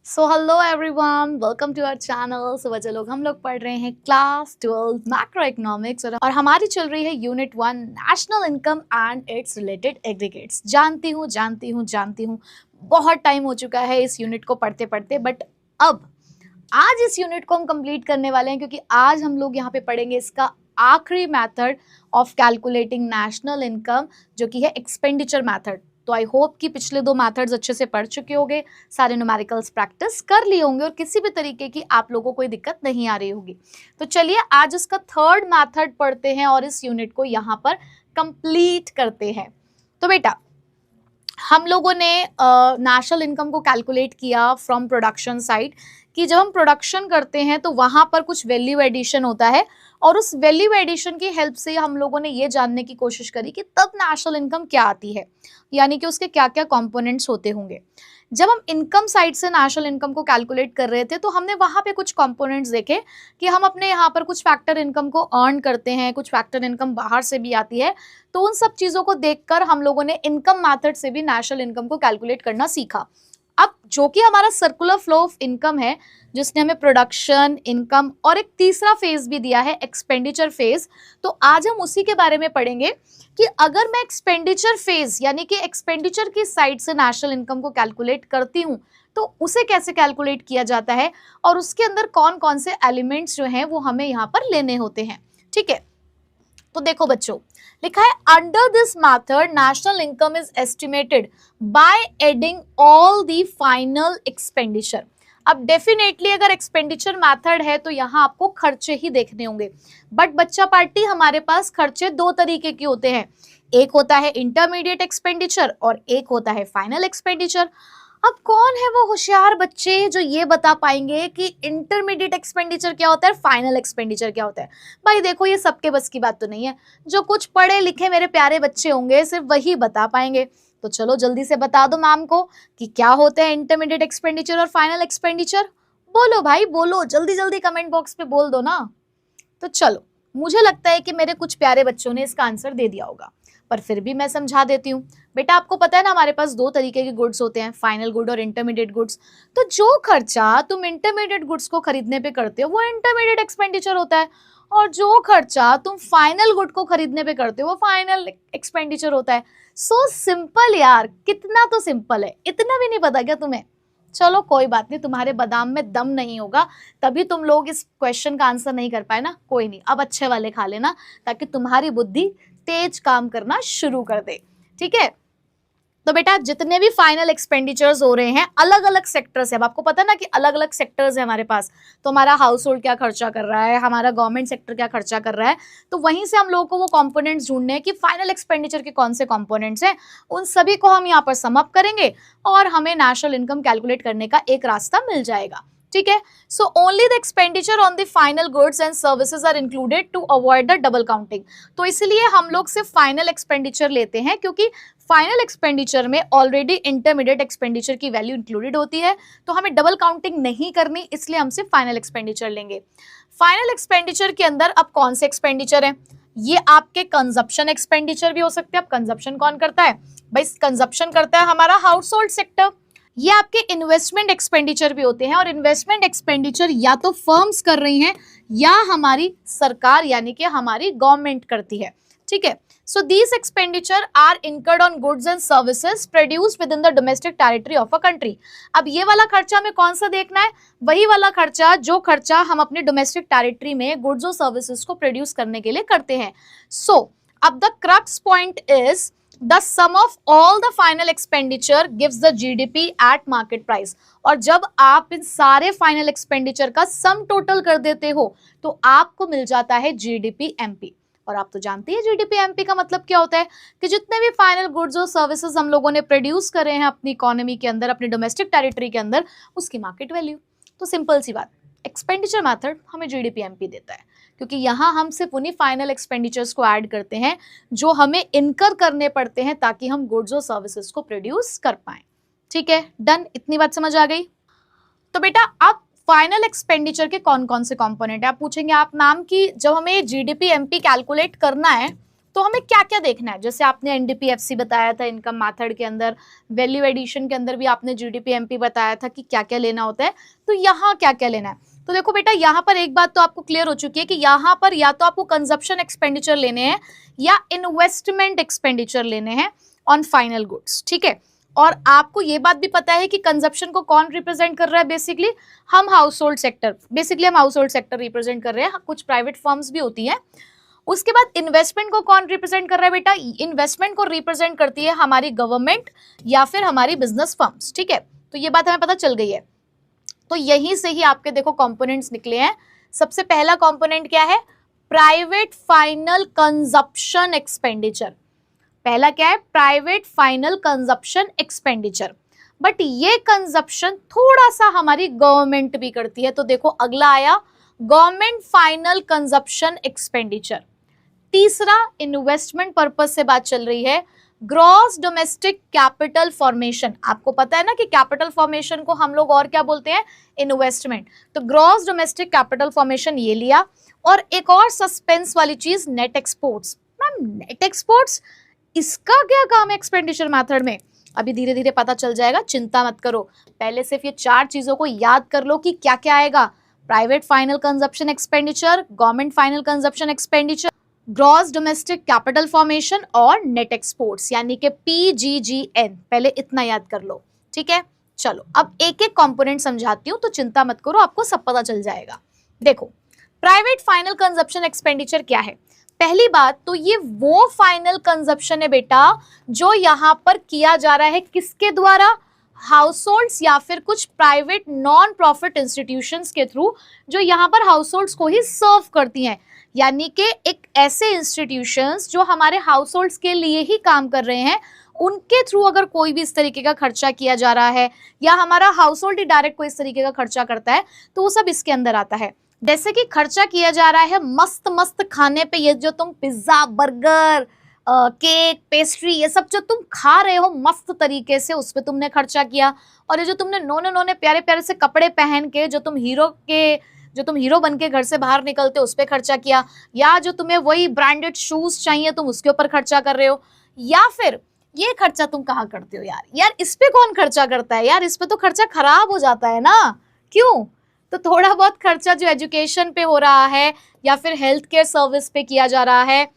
So hello everyone, welcome to our channel. So बच्चे लोग, हम लोग पढ़ रहे हैं क्लास 12 मैक्रो इकोनॉमिक्स और हमारी चल रही है unit 1 national income and it's related aggregates. जानती हूँ बहुत टाइम हो चुका है इस यूनिट को पढ़ते पढ़ते, बट अब आज इस यूनिट को हम कंप्लीट करने वाले हैं क्योंकि आज हम लोग यहाँ पे पढ़ेंगे इसका आखिरी method of calculating national income, जो कि है एक्सपेंडिचर मेथड। तो आई होप कि पिछले दो मेथड्स अच्छे से पढ़ चुके होंगे, सारे न्यूमेरिकल्स प्रैक्टिस कर लिए होंगे और किसी भी तरीके की आप लोगों को कोई दिक्कत नहीं आ रही होगी। तो चलिए आज इसका थर्ड मेथड पढ़ते हैं और इस यूनिट को यहाँ पर कंप्लीट करते हैं। तो बेटा, हम लोगों ने नेशनल इनकम को कैलकुलेट किया फ्रॉम प्रोडक्शन साइड कि जब हम प्रोडक्शन करते हैं तो वहां पर कुछ वैल्यू एडिशन होता है और उस वैल्यू एडिशन की हेल्प से हम लोगों ने ये जानने की कोशिश करी कि तब नेशनल इनकम क्या आती है, यानी कि उसके क्या क्या कंपोनेंट्स होते होंगे। जब हम इनकम साइड से नेशनल इनकम को कैलकुलेट कर रहे थे तो हमने वहां पे कुछ कंपोनेंट्स देखे कि हम अपने यहाँ पर कुछ फैक्टर इनकम को अर्न करते हैं, कुछ फैक्टर इनकम बाहर से भी आती है। तो उन सब चीजों को देखकर हम लोगों ने इनकम मेथड से भी नेशनल इनकम को कैलकुलेट करना सीखा। अब जो कि हमारा सर्कुलर फ्लो ऑफ इनकम है, जिसने हमें प्रोडक्शन, इनकम और एक तीसरा फेज भी दिया है, एक्सपेंडिचर फेज। तो आज हम उसी के बारे में पढ़ेंगे कि अगर मैं एक्सपेंडिचर फेज यानी कि एक्सपेंडिचर की साइड से नेशनल इनकम को कैलकुलेट करती हूँ तो उसे कैसे कैलकुलेट किया जाता है और उसके अंदर कौन कौन से एलिमेंट्स जो हैं वो हमें यहाँ पर लेने होते हैं। ठीक है, तो देखो बच्चों, लिखा है under this method national income is estimated by adding all the final expenditure. अब डेफिनेटली अगर एक्सपेंडिचर मेथड है तो यहाँ आपको खर्चे ही देखने होंगे, बट बच्चा पार्टी हमारे पास खर्चे दो तरीके के होते हैं। एक होता है इंटरमीडिएट एक्सपेंडिचर और एक होता है फाइनल एक्सपेंडिचर। अब कौन है वो होशियार बच्चे जो ये बता पाएंगे कि इंटरमीडिएट एक्सपेंडिचर क्या होता है, फाइनल एक्सपेंडिचर क्या होता है? भाई देखो, ये सबके बस की बात तो नहीं है। जो कुछ पढ़े लिखे मेरे प्यारे बच्चे होंगे सिर्फ वही बता पाएंगे। तो चलो जल्दी से बता दो मैम को कि क्या होते हैं इंटरमीडिएट एक्सपेंडिचर और फाइनल एक्सपेंडिचर। बोलो भाई बोलो, जल्दी जल्दी कमेंट बॉक्स पे बोल दो ना। तो चलो, मुझे लगता है कि मेरे कुछ प्यारे बच्चों ने इसका आंसर दे दिया होगा, पर फिर भी मैं समझा देती हूँ। बेटा आपको पता है ना, हमारे पास दो तरीके के गुड्स होते हैं, फाइनल गुड और इंटरमीडिएट गुड्स। तो जो खर्चा तुम इंटरमीडिएट गुड्स को खरीदने पे करते हो वो इंटरमीडिएट एक्सपेंडिचर होता है, और जो खर्चा तुम फाइनल गुड को खरीदने पे करते हो वो फाइनल एक्सपेंडिचर होता है। सो सिंपल यार, कितना तो सिंपल है, इतना भी नहीं पता क्या तुम्हें? चलो कोई बात नहीं, तुम्हारे बादाम में दम नहीं होगा तभी तुम लोग इस क्वेश्चन का आंसर नहीं कर पाए ना। कोई नहीं, अब अच्छे वाले खा लेना ताकि तुम्हारी बुद्धि तेज काम करना शुरू कर दे। ठीक है, तो बेटा जितने भी फाइनल एक्सपेंडिचर्स हो रहे हैं अलग अलग सेक्टर्स है। अब आपको पता है ना कि अलग अलग सेक्टर्स है हमारे पास। तो हमारा हाउस होल्ड क्या खर्चा कर रहा है, हमारा गवर्नमेंट सेक्टर क्या खर्चा कर रहा है, तो वहीं से हम लोगों को वो कंपोनेंट्स ढूंढने हैं कि फाइनल एक्सपेंडिचर के कौन से कंपोनेंट्स हैं। उन सभी को हम यहाँ पर सम अप करेंगे और हमें नेशनल इनकम कैलकुलेट करने का एक रास्ता मिल जाएगा। ठीक है, so only the expenditure on the final goods and services are included to avoid the double counting. तो इसलिए हम लोग सिर्फ फाइनल एक्सपेंडिचर लेते हैं क्योंकि फाइनल एक्सपेंडिचर में ऑलरेडी इंटरमीडिएट एक्सपेंडिचर की वैल्यू इंक्लूडेड होती है, तो हमें डबल काउंटिंग नहीं करनी, इसलिए हम सिर्फ फाइनल एक्सपेंडिचर लेंगे। फाइनल एक्सपेंडिचर के अंदर अब कौन से एक्सपेंडिचर है? ये आपके कंजप्शन एक्सपेंडिचर भी हो सकते हैं। अब कंजप्शन कौन करता है? भाई कंजप्शन करता है हमारा हाउस होल्ड सेक्टर। ये आपके इन्वेस्टमेंट एक्सपेंडिचर भी होते हैं, और इन्वेस्टमेंट एक्सपेंडिचर या तो फर्म्स कर रही हैं या हमारी सरकार यानी कि हमारी गवर्नमेंट करती है। ठीक है, so these expenditure are incurred on goods and services produced within the domestic territory of a country. अब ये वाला खर्चा हमें कौन सा देखना है? वही वाला खर्चा जो खर्चा हम अपने डोमेस्टिक टेरिटरी में गुड्स और सर्विसेज को प्रोड्यूस करने के लिए करते हैं। सो अब the crux point is the sum of all the final expenditure gives the GDP at market price। और जब आप इन सारे फाइनल एक्सपेंडिचर का सम टोटल कर देते हो तो आपको मिल जाता है GDP MP। और आप तो जानते हैं GDP MP का मतलब क्या होता है कि जितने भी फाइनल गुड्स और सर्विसेज हम लोगों ने प्रोड्यूस करे हैं अपनी इकोनॉमी के अंदर, अपनी डोमेस्टिक टेरिटरी के अंदर, उसकी मार्केट वैल्यू। तो सिंपल सी बात, एक्सपेंडिचर मेथड हमें GDP MP देता है क्योंकि यहाँ हम सिर्फ उन्हीं फाइनल एक्सपेंडिचर्स को ऐड करते हैं जो हमें इनकर करने पड़ते हैं ताकि हम गुड्स और सर्विसेज को प्रोड्यूस कर पाएं। ठीक है, डन, इतनी बात समझ आ गई? तो बेटा अब फाइनल एक्सपेंडिचर के कौन कौन से कंपोनेंट है? आप पूछेंगे आप मैम कि जब हमें GDP MP कैलकुलेट करना है तो हमें क्या क्या देखना है, जैसे आपने एनडीपीएफसी बताया था इनकम मेथड के अंदर, वैल्यू एडिशन के अंदर भी आपने जीडीपीएमपी बताया था कि क्या क्या लेना होता है, तो यहाँ क्या क्या लेना है। तो देखो बेटा, यहाँ पर एक बात तो आपको क्लियर हो चुकी है कि यहाँ पर या तो आपको कंजप्शन एक्सपेंडिचर लेने हैं या इन्वेस्टमेंट एक्सपेंडिचर लेने हैं ऑन फाइनल गुड्स, ठीक है। और आपको ये बात भी पता है कि कंजप्शन को कौन रिप्रेजेंट कर रहा है, बेसिकली हम हाउस होल्ड सेक्टर, रिप्रेजेंट कर रहे हैं, कुछ प्राइवेट फर्म्स भी होती हैं। उसके बाद इन्वेस्टमेंट को कौन रिप्रेजेंट कर रहा है बेटा, इन्वेस्टमेंट को रिप्रेजेंट करती है हमारी गवर्नमेंट या फिर हमारी बिजनेस फर्म्स, ठीक है। तो ये बात हमें पता चल गई है। तो यहीं से ही आपके देखो कंपोनेंट्स निकले हैं। सबसे पहला कंपोनेंट क्या है, प्राइवेट फाइनल कंजप्शन एक्सपेंडिचर। पहला क्या है, private final consumption expenditure. But ये कंजप्शन थोड़ा सा हमारी गवर्नमेंट भी करती है। तो देखो अगला आया गवर्नमेंट फाइनल कंजप्शन एक्सपेंडिचर। तीसरा, इन्वेस्टमेंट पर्पस से बात चल रही है, ग्रॉस डोमेस्टिक कैपिटल फॉर्मेशन। आपको पता है ना कि कैपिटल फॉर्मेशन को हम लोग और क्या बोलते हैं, इन्वेस्टमेंट। तो ग्रॉस डोमेस्टिक कैपिटल फॉर्मेशन ये लिया। और एक और सस्पेंस वाली चीज, net exports. Ma'am net exports, इसका क्या काम है एक्सपेंडिचर मेथड में, अभी धीरे धीरे पता चल जाएगा, चिंता मत करो। पहले सिर्फ ये 4 चीजों को याद कर लो कि क्या क्या आएगा, private final consumption expenditure, government final consumption expenditure, gross domestic capital formation और नेट एक्सपोर्ट्स, यानी कि PGGN। पहले इतना याद कर लो, ठीक है। चलो अब एक एक कंपोनेंट समझाती हूँ, तो चिंता मत करो, आपको सब पता चल जाएगा। देखो प्राइवेट फाइनल कंजप्शन एक्सपेंडिचर क्या है। पहली बात तो ये वो फाइनल कंजप्शन है बेटा जो यहाँ पर किया जा रहा है किसके द्वारा, हाउस होल्ड्स या फिर कुछ प्राइवेट नॉन प्रॉफिट इंस्टीट्यूशंस के थ्रू, जो यहाँ पर हाउस होल्ड्स को ही सर्व करती हैं। यानी कि एक ऐसे इंस्टीट्यूशंस जो हमारे हाउस होल्ड्स के लिए ही काम कर रहे हैं, उनके थ्रू अगर कोई भी इस तरीके का खर्चा किया जा रहा है या हमारा हाउस होल्ड ही डायरेक्ट कोई इस तरीके का खर्चा करता है, तो वो सब इसके अंदर आता है। जैसे कि खर्चा किया जा रहा है मस्त मस्त खाने पे, ये जो तुम पिज्जा, बर्गर, केक, पेस्ट्री, ये सब जो तुम खा रहे हो मस्त तरीके से, उस पर तुमने खर्चा किया। और ये जो तुमने नोने नोने प्यारे प्यारे से कपड़े पहन के जो तुम हीरो बन के घर से बाहर निकलते हो, उस पर खर्चा किया। या जो तुम्हें वही ब्रांडेड शूज चाहिए, तुम उसके ऊपर खर्चा कर रहे हो। या फिर ये खर्चा तुम कहाँ करते हो यार इस पे कौन खर्चा करता है यार, इस पे तो खर्चा खराब हो जाता है ना, क्यों। तो थोड़ा बहुत खर्चा जो एजुकेशन पे हो रहा है या फिर हेल्थ केयर सर्विस पे किया जा रहा है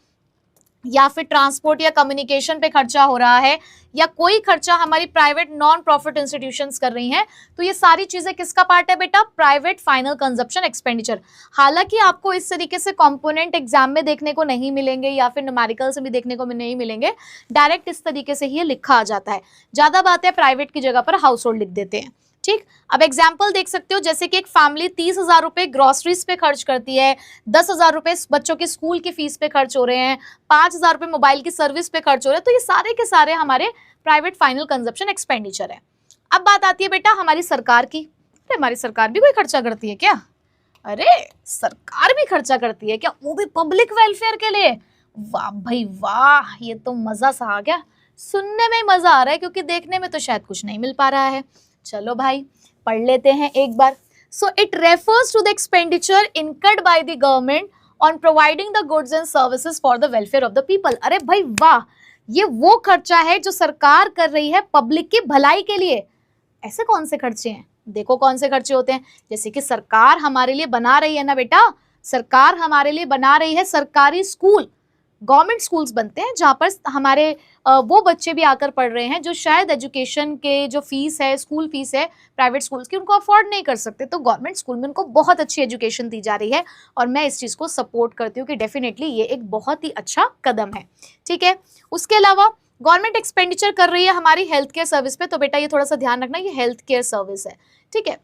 या फिर ट्रांसपोर्ट या कम्युनिकेशन पे खर्चा हो रहा है या कोई खर्चा हमारी प्राइवेट नॉन प्रॉफिट इंस्टीट्यूशंस कर रही हैं, तो ये सारी चीजें किसका पार्ट है बेटा, प्राइवेट फाइनल कंजप्शन एक्सपेंडिचर। हालांकि आपको इस तरीके से कंपोनेंट एग्जाम में देखने को नहीं मिलेंगे या फिर न्यूमेरिकल से भी देखने को नहीं मिलेंगे, डायरेक्ट इस तरीके से ही ये लिखा आ जाता है। ज्यादा बात है प्राइवेट की जगह पर हाउस होल्ड लिख देते हैं, ठीक। अब एग्जाम्पल देख सकते हो, जैसे कि एक फैमिली 30,000 रुपए ग्रोसरीज पे खर्च करती है, 10,000 रुपए बच्चों की स्कूल की फीस पे खर्च हो रहे हैं, 5,000 रुपए मोबाइल की सर्विस पे खर्च हो रहे हैं, तो ये सारे के सारे हमारे प्राइवेट फाइनल कंजप्शन एक्सपेंडिचर है। अब बात आती है बेटा हमारी सरकार की। अरे हमारी सरकार भी कोई खर्चा करती है क्या, अरे सरकार भी खर्चा करती है क्या, वो भी पब्लिक वेलफेयर के लिए। वाह भाई वाह, ये तो मजा सा आ गया, सुनने में मजा आ रहा है क्योंकि देखने में तो शायद कुछ नहीं मिल पा रहा है। चलो भाई पढ़ लेते हैं एक बार। So it refers to the expenditure incurred by the government on providing the goods and services for the welfare of the people. अरे भाई वाह, ये वो खर्चा है जो सरकार कर रही है पब्लिक की भलाई के लिए। ऐसे कौन से खर्चे हैं, देखो कौन से खर्चे होते हैं। जैसे कि सरकार हमारे लिए बना रही है ना बेटा, सरकार हमारे लिए बना रही है सरकारी स्कूल, गवर्नमेंट स्कूल्स बनते हैं जहाँ पर हमारे वो बच्चे भी आकर पढ़ रहे हैं जो शायद एजुकेशन के जो फीस है, स्कूल फीस है प्राइवेट स्कूल्स की, उनको अफोर्ड नहीं कर सकते, तो गवर्नमेंट स्कूल में उनको बहुत अच्छी एजुकेशन दी जा रही है। और मैं इस चीज़ को सपोर्ट करती हूँ कि डेफिनेटली ये एक बहुत ही अच्छा कदम है, ठीक है। उसके अलावा गवर्नमेंट एक्सपेंडिचर कर रही है हमारी हेल्थ केयर सर्विस पे, तो बेटा ये थोड़ा सा ध्यान रखना, ये हेल्थ केयर सर्विस है, ठीक है।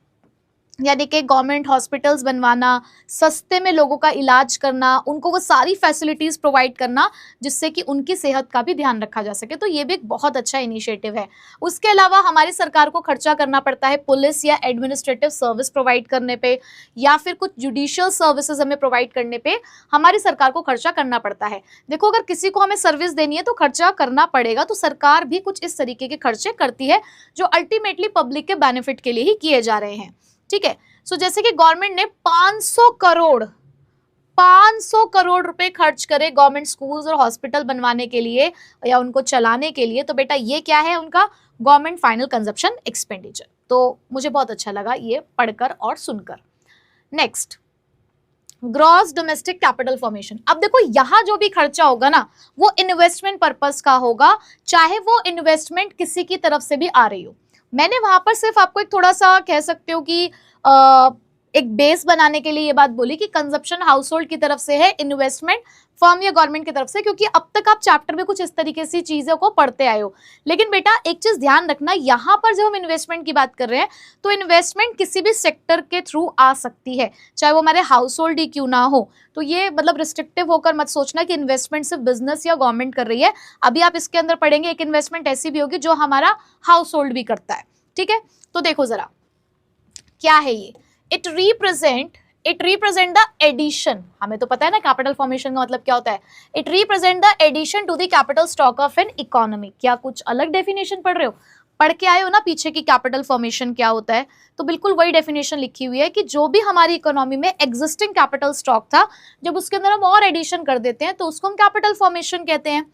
यानी कि गवर्नमेंट हॉस्पिटल्स बनवाना, सस्ते में लोगों का इलाज करना, उनको वो सारी फैसिलिटीज़ प्रोवाइड करना जिससे कि उनकी सेहत का भी ध्यान रखा जा सके, तो ये भी एक बहुत अच्छा इनिशिएटिव है। उसके अलावा हमारी सरकार को खर्चा करना पड़ता है पुलिस या एडमिनिस्ट्रेटिव सर्विस प्रोवाइड करने पे या फिर कुछ जुडिशियल सर्विसेज हमें प्रोवाइड करने पे हमारी सरकार को खर्चा करना पड़ता है। देखो अगर किसी को हमें सर्विस देनी है तो खर्चा करना पड़ेगा, तो सरकार भी कुछ इस तरीके के खर्चे करती है जो अल्टीमेटली पब्लिक के बेनिफिट के लिए ही किए जा रहे हैं, ठीक है। सो जैसे कि गवर्नमेंट ने 500 करोड़ 500 करोड़ रुपए खर्च करे गवर्नमेंट स्कूल्स और हॉस्पिटल बनवाने के लिए या उनको चलाने के लिए, तो बेटा ये क्या है उनका गवर्नमेंट फाइनल कंजप्शन एक्सपेंडिचर। तो मुझे बहुत अच्छा लगा ये पढ़कर और सुनकर। Next, gross domestic capital formation. अब देखो यहां जो भी खर्चा होगा ना वो इन्वेस्टमेंट पर्पस का होगा, चाहे वो इन्वेस्टमेंट किसी की तरफ से भी आ रही हो। मैंने वहां पर सिर्फ आपको एक थोड़ा सा कह सकते हो कि एक बेस बनाने के लिए ये बात बोली कि कंजप्शन हाउस होल्ड की तरफ से है, इन्वेस्टमेंट फर्म या गवर्नमेंट की तरफ से, क्योंकि अब तक आप चैप्टर में कुछ इस तरीके से चीजों को पढ़ते आए हो। लेकिन बेटा एक चीज ध्यान रखना, यहाँ पर जब हम इन्वेस्टमेंट की बात कर रहे हैं तो इन्वेस्टमेंट किसी भी सेक्टर के थ्रू आ सकती है, चाहे वो हमारे हाउस होल्ड ही क्यों ना हो। तो ये मतलब रिस्ट्रिक्टिव होकर मत सोचना कि इन्वेस्टमेंट सिर्फ बिजनेस या गवर्नमेंट कर रही है। अभी आप इसके अंदर पढ़ेंगे एक इन्वेस्टमेंट ऐसी भी होगी जो हमारा हाउस होल्ड भी करता है। ठीक है, तो देखो जरा क्या है ये। इट रिप्रेजेंट द एडिशन, हमें तो पता है ना कैपिटल फॉर्मेशन का मतलब क्या होता है। It represent the addition to the capital stock of an economy. क्या कुछ अलग डेफिनेशन पढ़ रहे हो? पढ़ के आए हो ना पीछे की कैपिटल फॉर्मेशन क्या होता है, तो बिल्कुल वही डेफिनेशन लिखी हुई है कि जो भी हमारी इकोनॉमी में एग्जिस्टिंग कैपिटल स्टॉक था, जब उसके अंदर हम और एडिशन कर देते हैं तो उसको हम कैपिटल फॉर्मेशन कहते हैं।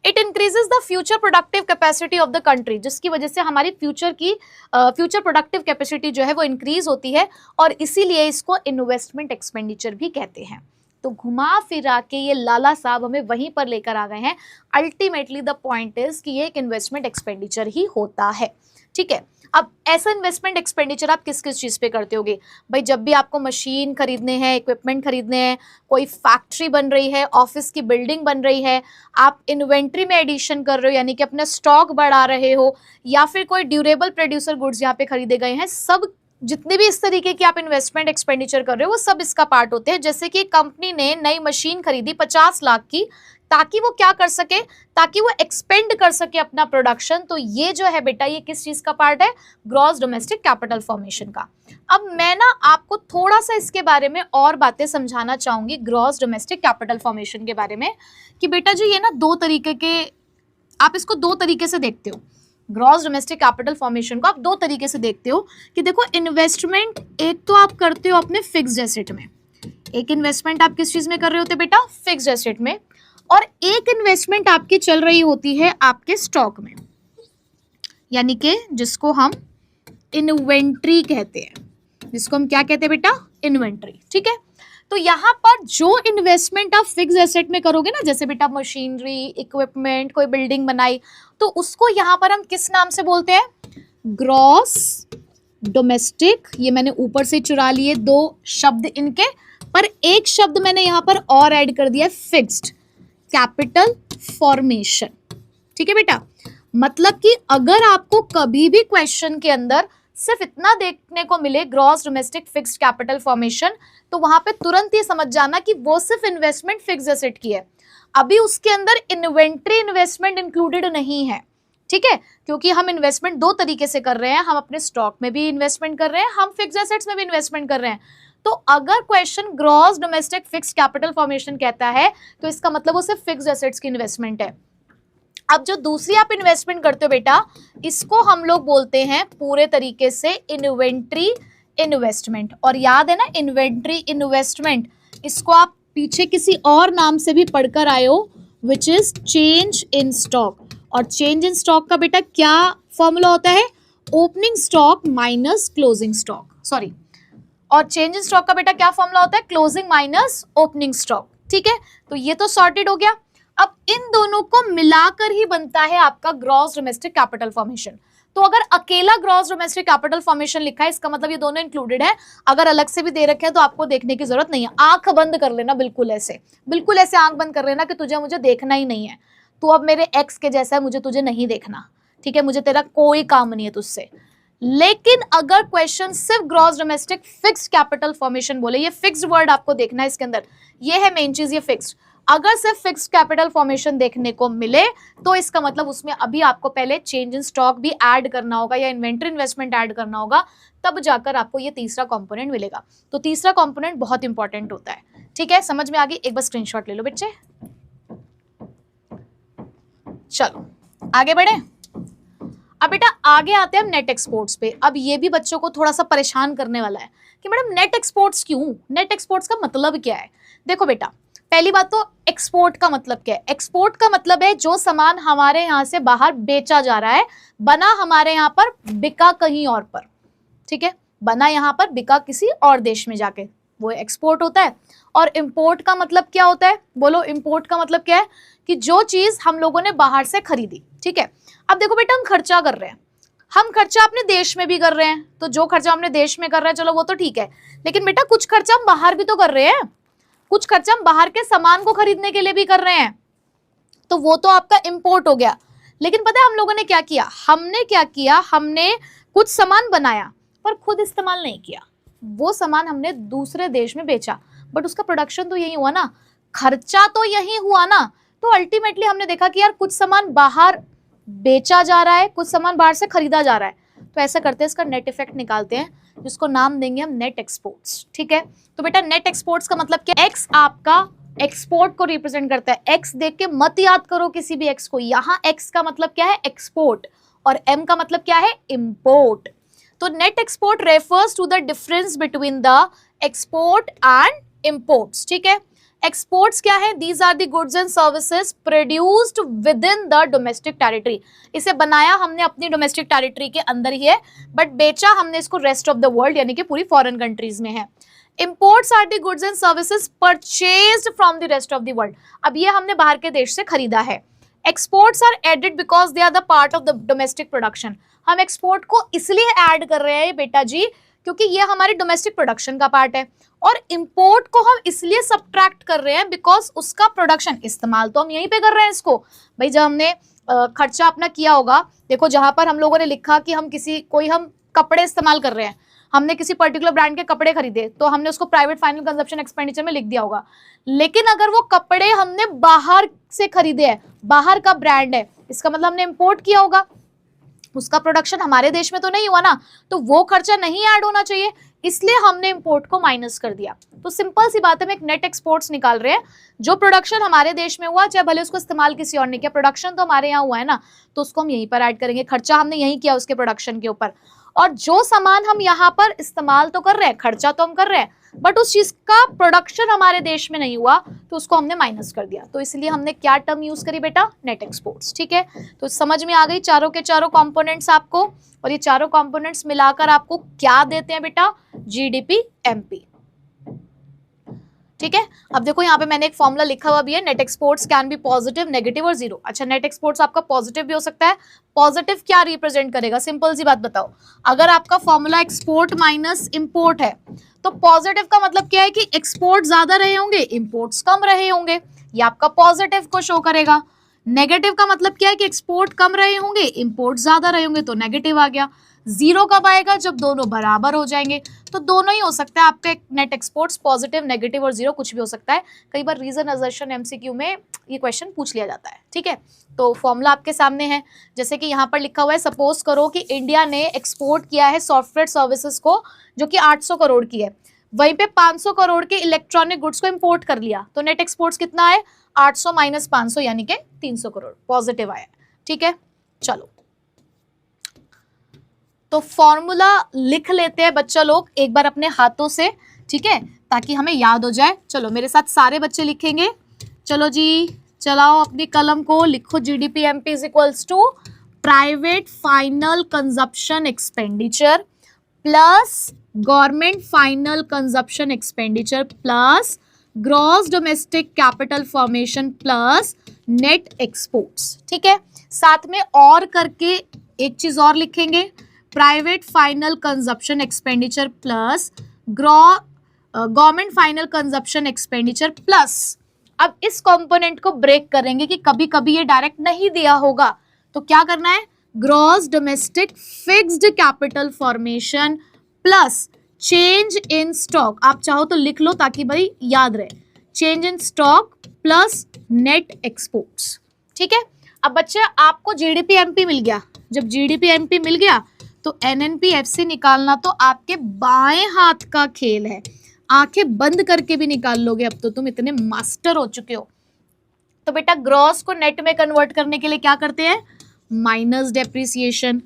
It increases the future productive capacity of the country, जिसकी वजह से हमारी फ्यूचर प्रोडक्टिव कैपेसिटी जो है वो इंक्रीज होती है, और इसीलिए इसको इन्वेस्टमेंट एक्सपेंडिचर भी कहते हैं। तो घुमा फिरा के ये लाला साहब हमें वहीं पर लेकर आ गए हैं। अल्टीमेटली द पॉइंट इज कि ये एक इन्वेस्टमेंट एक्सपेंडिचर ही होता है। ठीक है, अब ऐसा इन्वेस्टमेंट एक्सपेंडिचर आप किस किस चीज़ पे करते होगे भाई? जब भी आपको मशीन खरीदने हैं, इक्विपमेंट खरीदने हैं, कोई फैक्ट्री बन रही है, ऑफिस की बिल्डिंग बन रही है, आप इन्वेंट्री में एडिशन कर रहे हो यानी कि अपना स्टॉक बढ़ा रहे हो, या फिर कोई ड्यूरेबल प्रोड्यूसर गुड्स यहाँ पे खरीदे गए हैं, सब जितने भी इस तरीके की आप इन्वेस्टमेंट एक्सपेंडिचर कर रहे हो वो सब इसका पार्ट होते हैं। जैसे कि कंपनी ने नई मशीन खरीदी 50 लाख की, ताकि वो क्या कर सके, ताकि वो एक्सपेंड कर सके अपना प्रोडक्शन। तो ये जो है बेटा ये किस चीज का पार्ट है? ग्रॉस डोमेस्टिक कैपिटल फॉर्मेशन का। अब मैं ना आपको थोड़ा सा इसके बारे में और बातें समझाना चाहूंगी ग्रॉस डोमेस्टिक कैपिटल फॉर्मेशन के बारे में, कि बेटा जो ये ना दो तरीके के, आप इसको दो तरीके से देखते हो। ग्रॉस डोमेस्टिक कैपिटल फॉर्मेशन को आप दो तरीके से देखते हो कि देखो इन्वेस्टमेंट एक तो आप करते हो अपने फिक्स्ड एसेट में, एक इन्वेस्टमेंट आप किस चीज में कर रहे होते बेटा? फिक्स्ड एसेट में, और एक इन्वेस्टमेंट आपकी चल रही होती है आपके स्टॉक में, यानी कि जिसको हम इन्वेंट्री कहते हैं, जिसको हम क्या कहते हैं बेटा? इन्वेंट्री। ठीक है, तो यहाँ पर जो इन्वेस्टमेंट आप फिक्स एसेट में करोगे ना, जैसे बेटा मशीनरी, इक्विपमेंट, कोई बिल्डिंग बनाई, तो उसको यहाँ पर हम किस नाम से बोलते हैं? Gross domestic. ये मैंने ऊपर से चुरा लिए दो शब्द इनके, पर एक शब्द मैंने यहाँ पर और ऐड कर दिया, फिक्स्ड कैपिटल फॉर्मेशन। ठीक है बेटा, मतलब कि अगर आपको कभी भी क्वेश्चन के अंदर सिर्फ इतना देखने को मिले gross domestic fixed capital formation, तो वहां पे तुरंत ये समझ जाना कि वो सिर्फ इन्वेस्टमेंट फिक्स्ड एसेट की है, अभी उसके अंदर इन्वेंट्री इन्वेस्टमेंट इंक्लूडेड नहीं है। ठीक है, क्योंकि हम इन्वेस्टमेंट दो तरीके से कर रहे हैं, हम अपने स्टॉक में भी इन्वेस्टमेंट कर रहे हैं, हम फिक्स्ड एसेट्स में भी इन्वेस्टमेंट कर रहे हैं। तो अगर question gross domestic fixed capital formation कहता है तो इसका मतलब वो सिर्फ फिक्स्ड एसेट्स की इन्वेस्टमेंट है। अब जो दूसरी आप इन्वेस्टमेंट करते हो बेटा, इसको हम लोग बोलते हैं पूरे तरीके से इन्वेंट्री इन्वेस्टमेंट। और याद है ना, इन्वेंट्री इन्वेस्टमेंट इसको आप पीछे किसी और नाम से भी पढ़कर आए हो, which is change in stock. और चेंज इन स्टॉक का बेटा क्या फॉर्मूला होता है? Opening stock minus closing stock, sorry, और चेंज इन स्टॉक का बेटा क्या फॉर्मूला होता है? Closing minus opening stock. ठीक है, तो ये तो सॉर्टेड हो गया। अब इन दोनों को मिलाकर ही बनता है आपका ग्रॉस डोमेस्टिक कैपिटल फॉर्मेशन। तो अगर अकेला ग्रॉस डोमेस्टिक कैपिटल फॉर्मेशन लिखा है, इसका मतलब ये दोनों इंक्लूडेड है। अगर अलग से भी दे रखे हैं तो आपको देखने की जरूरत नहीं है, आंख बंद कर लेना, बिल्कुल ऐसे आंख बंद कर लेना कि तुझे मुझे देखना ही नहीं है, तू अब मेरे एक्स के जैसा है, मुझे तुझे नहीं देखना। ठीक है, मुझे तेरा कोई काम नहीं है तुझसे। लेकिन अगर क्वेश्चन सिर्फ gross domestic fixed capital formation बोले, ये फिक्स्ड वर्ड आपको देखना है इसके अंदर, ये है मेन चीज, ये फिक्स्ड। अगर सिर्फ फिक्स्ड कैपिटल फॉर्मेशन देखने को मिले तो इसका मतलब उसमें अभी आपको पहले चेंज इन स्टॉक भी ऐड करना होगा या इन्वेंट्री इन्वेस्टमेंट ऐड करना होगा, तब जाकर आपको ये तीसरा कंपोनेंट मिलेगा। तो तीसरा कंपोनेंट बहुत इंपॉर्टेंट होता है। ठीक है, समझ में आ गई? एक बार स्क्रीनशॉट ले लो बच्चे। चलो आगे बढ़े। अब बेटा आगे आते हैं हम नेट एक्सपोर्ट्स पे। अब ये भी बच्चों को थोड़ा सा परेशान करने वाला है कि मैडम नेट एक्सपोर्ट्स क्यों, नेट एक्सपोर्ट्स का मतलब क्या है। देखो बेटा, पहली बात तो एक्सपोर्ट का मतलब क्या है। एक्सपोर्ट का मतलब है जो सामान हमारे यहाँ से बाहर बेचा जा रहा है, बना हमारे यहाँ पर, बिका कहीं और पर, ठीक है, बना यहाँ पर, बिका किसी और देश में जाके, वो एक्सपोर्ट होता है। और इंपोर्ट का मतलब क्या होता है, बोलो इंपोर्ट का मतलब क्या है, कि जो चीज हम लोगों ने बाहर से खरीदी, ठीक है। अब देखो बेटा, हम खर्चा कर रहे हैं, हम खर्चा अपने देश में भी कर रहे हैं, तो जो खर्चा हमने देश में कर रहे हैं चलो वो तो ठीक है, लेकिन बेटा कुछ खर्चा हम बाहर भी तो कर रहे हैं, कुछ खर्चा हम बाहर के सामान को खरीदने के लिए भी कर रहे हैं, तो वो तो आपका इंपोर्ट हो गया। लेकिन पता है हम लोगों ने क्या किया, हमने कुछ सामान बनाया पर खुद इस्तेमाल नहीं किया, वो सामान हमने दूसरे देश में बेचा, बट उसका प्रोडक्शन तो यही हुआ ना, खर्चा तो यही हुआ ना। तो अल्टीमेटली हमने देखा कि यार कुछ सामान बाहर बेचा जा रहा है, कुछ सामान बाहर से खरीदा जा रहा है, तो ऐसा करते हैं, इसका नेट इफेक्ट निकालते हैं, जिसको नाम देंगे हम नेट एक्सपोर्ट्स, ठीक है। तो बेटा नेट एक्सपोर्ट्स का मतलब क्या, एक्स आपका एक्सपोर्ट को रिप्रेजेंट करता है। एक्स देख के मत याद करो किसी भी एक्स को, यहाँ एक्स का मतलब क्या है, एक्सपोर्ट, और एम का मतलब क्या है, इंपोर्ट। तो net export refers to the difference between the export and imports, ठीक है। एक्सपोर्ट्स क्या है, these are the goods and services produced within the domestic territory, इसे बनाया हमने अपनी डोमेस्टिक टेरिटरी के अंदर ही है, बट बेचा हमने इसको रेस्ट ऑफ द वर्ल्ड यानी कि पूरी फॉरेन कंट्रीज में है। Imports are the goods and services purchased from the rest of the world, अब ये हमने बाहर के देश से खरीदा है। Exports are added because they are the part of the domestic production, हम एक्सपोर्ट को इसलिए ऐड कर रहे हैं बेटा जी क्योंकि ये हमारी डोमेस्टिक प्रोडक्शन का पार्ट है, और इंपोर्ट को हम इसलिए सब्ट्रैक्ट कर रहे हैं बिकॉज उसका प्रोडक्शन, इस्तेमाल तो हम यहीं पे कर रहे हैं इसको। भाई जब हमने खर्चा अपना किया होगा, देखो जहां पर हम लोगों ने लिखा कि हम हम कपड़े इस्तेमाल कर रहे हैं, हमने किसी पर्टिकुलर ब्रांड के कपड़े खरीदे, तो हमने उसको प्राइवेट फाइनल कंजप्शन एक्सपेंडिचर में लिख दिया होगा। लेकिन अगर वो कपड़े हमने बाहर से खरीदे हैं, बाहर का ब्रांड है, इसका मतलब हमने इंपोर्ट किया होगा, उसका प्रोडक्शन हमारे देश में तो नहीं हुआ ना, तो वो खर्चा नहीं ऐड होना चाहिए, इसलिए हमने इंपोर्ट को माइनस कर दिया। तो सिंपल सी बात है, हम एक नेट एक्सपोर्ट्स निकाल रहे हैं, जो प्रोडक्शन हमारे देश में हुआ, चाहे भले उसको इस्तेमाल किसी और ने किया, प्रोडक्शन तो हमारे यहाँ हुआ है ना, तो उसको हम यहीं पर ऐड करेंगे, खर्चा हमने यहीं किया उसके प्रोडक्शन के ऊपर। और जो सामान हम यहाँ पर इस्तेमाल तो कर रहे हैं, खर्चा तो हम कर रहे हैं, बट उस चीज का प्रोडक्शन हमारे देश में नहीं हुआ, तो उसको हमने माइनस कर दिया। तो इसलिए हमने क्या टर्म यूज करी बेटा, नेट एक्सपोर्ट्स, ठीक है। तो समझ में आ गई चारों के चारों कंपोनेंट्स आपको, और ये चारों कंपोनेंट्स मिलाकर आपको क्या देते हैं बेटा, जीडीपी एमपी, ठीक है। अब देखो यहाँ पे मैंने एक फॉर्मूला लिखा हुआ भी है, net exports can be positive, negative और जीरो। अच्छा, नेट एक्सपोर्ट्स आपका पॉजिटिव भी हो सकता है, पॉजिटिव क्या रिप्रेजेंट करेगा, सिंपल सी बात बताओ, अगर आपका फॉर्मूला एक्सपोर्ट माइनस इंपोर्ट है, तो पॉजिटिव का मतलब क्या है कि एक्सपोर्ट ज्यादा रहे होंगे, इंपोर्ट्स कम रहे होंगे, ये आपका पॉजिटिव को शो करेगा। नेगेटिव का मतलब क्या है कि एक्सपोर्ट कम रहे होंगे, इंपोर्ट ज्यादा रहे होंगे, तो नेगेटिव आ गया। जीरो कब आएगा, जब दोनों बराबर हो जाएंगे, तो दोनों ही हो सकता है आपका नेट एक्सपोर्ट्स, पॉजिटिव, नेगेटिव और जीरो, कुछ भी हो सकता है। कई बार रीजन असर्शन एमसीक्यू में ये क्वेश्चन पूछ लिया जाता है, ठीक है। तो फॉर्मूला आपके सामने है, जैसे कि यहाँ पर लिखा हुआ है, सपोज करो कि इंडिया ने एक्सपोर्ट किया है सॉफ्टवेयर सर्विसेज को, जो कि 800 करोड़ की है, वहीं पे 500 करोड़ के इलेक्ट्रॉनिक गुड्स को इंपोर्ट कर लिया, तो नेट एक्सपोर्ट्स कितना है, 800 माइनस 500 यानी कि 300 करोड़ पॉजिटिव आया, ठीक है। चलो तो फॉर्मूला लिख लेते हैं बच्चा लोग एक बार अपने हाथों से, ठीक है, ताकि हमें याद हो जाए। चलो मेरे साथ सारे बच्चे लिखेंगे, चलो जी चलाओ अपनी कलम को, लिखो GDP MP is equals to private final consumption expenditure plus government final consumption expenditure plus gross domestic capital formation plus net exports, ठीक है। साथ में और करके एक चीज और लिखेंगे, private final consumption expenditure plus government final consumption expenditure plus, अब इस कंपोनेंट को ब्रेक करेंगे कि कभी कभी ये डायरेक्ट नहीं दिया होगा, तो क्या करना है, gross domestic fixed capital formation plus change in stock, आप चाहो तो लिख लो ताकि भाई याद रहे, change in stock plus net exports, ठीक है। अब बच्चा आपको जीडीपी एमपी मिल गया, जब जीडीपी एमपी मिल गया तो एनएनपी-एफसी निकालना तो आपके बाएं हाथ का खेल है, आंखें बंद करके भी निकाल लोगे, अब तो तुम इतने मास्टर हो चुके हो। तो बेटा ग्रॉस को नेट में कन्वर्ट करने के लिए क्या करते हैं, minus depreciation,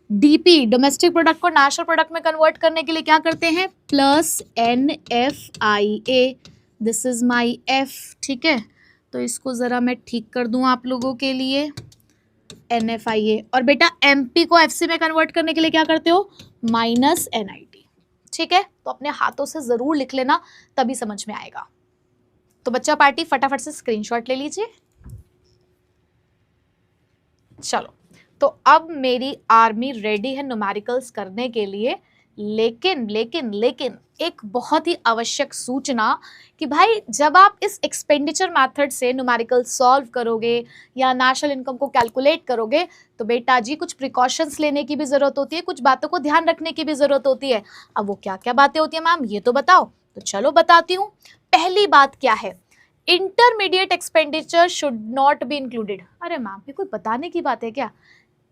DP domestic product को नेशनल प्रोडक्ट में कन्वर्ट करने के लिए क्या करते हैं, plus NFIA, this is my F, ठीक है। तो इसको ज़रा मैं ठीक कर दूं आप लोगों के लिए, NFIA। और बेटा MP को FC में कन्वर्ट करने के लिए क्या करते हो, माइनस NIT, ठीक है। तो अपने हाथों से ज़रूर लिख लेना, तभी समझ में आएगा। तो बच्चा पार्टी फटाफट से स्क्रीनशॉट ले लीजिए। चलो, तो अब मेरी आर्मी रेडी है न्यूमेरिकल्स करने के लिए, लेकिन लेकिन लेकिन एक बहुत ही आवश्यक सूचना कि भाई जब आप इस एक्सपेंडिचर मेथड से न्यूमेरिकल सॉल्व करोगे या नेशनल इनकम को कैलकुलेट करोगे, तो बेटा जी कुछ प्रिकॉशंस लेने की भी ज़रूरत होती है, कुछ बातों को ध्यान रखने की भी ज़रूरत होती है। अब वो क्या क्या बातें होती है मैम, ये तो बताओ। तो चलो बताती हूँ। पहली बात क्या है, intermediate expenditure should not be included. अरे मैम ये कोई बताने की बात है क्या,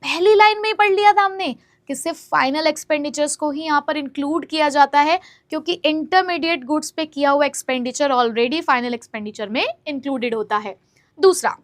पहली लाइन में ही पढ़ लिया था हमने कि सिर्फ फाइनल एक्सपेंडिचर्स को ही यहाँ पर इंक्लूड किया जाता है, क्योंकि इंटरमीडिएट गुड्स पे किया हुआ एक्सपेंडिचर ऑलरेडी फाइनल एक्सपेंडिचर में इंक्लूडेड होता है। दूसरा,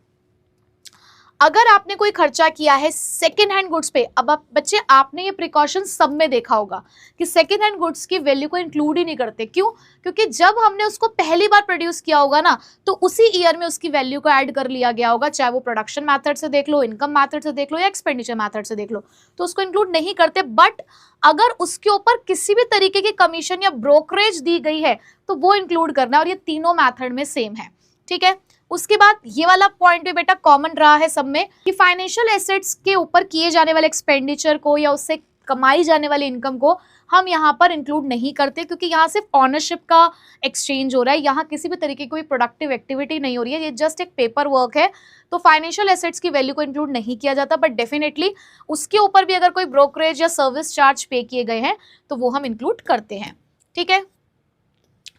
अगर आपने कोई खर्चा किया है सेकेंड हैंड गुड्स पे, अब आप बच्चे आपने ये प्रिकॉशन सब में देखा होगा कि सेकेंड हैंड गुड्स की वैल्यू को इंक्लूड ही नहीं करते। क्यों? क्योंकि जब हमने उसको पहली बार प्रोड्यूस किया होगा ना, तो उसी ईयर में उसकी वैल्यू को ऐड कर लिया गया होगा, चाहे वो प्रोडक्शन मैथड से देख लो, इनकम मैथड से देख लो या एक्सपेंडिचर मैथड से देख लो, तो उसको इंक्लूड नहीं करते। बट अगर उसके ऊपर किसी भी तरीके की कमीशन या ब्रोकरेज दी गई है तो वो इंक्लूड करना है, और ये तीनों मैथड में सेम है, ठीक है। उसके बाद ये वाला पॉइंट भी बेटा कॉमन रहा है सब में कि फाइनेंशियल एसेट्स के ऊपर किए जाने वाले एक्सपेंडिचर को या उससे कमाई जाने वाली इनकम को हम यहाँ पर इंक्लूड नहीं करते, क्योंकि यहाँ सिर्फ ऑनरशिप का एक्सचेंज हो रहा है, यहाँ किसी भी तरीके की कोई प्रोडक्टिव एक्टिविटी नहीं हो रही है, ये जस्ट एक पेपर वर्क है। तो फाइनेंशियल एसेट्स की वैल्यू को इंक्लूड नहीं किया जाता, बट डेफिनेटली उसके ऊपर भी अगर कोई ब्रोकरेज या सर्विस चार्ज पे किए गए हैं तो वो हम इंक्लूड करते हैं, ठीक है।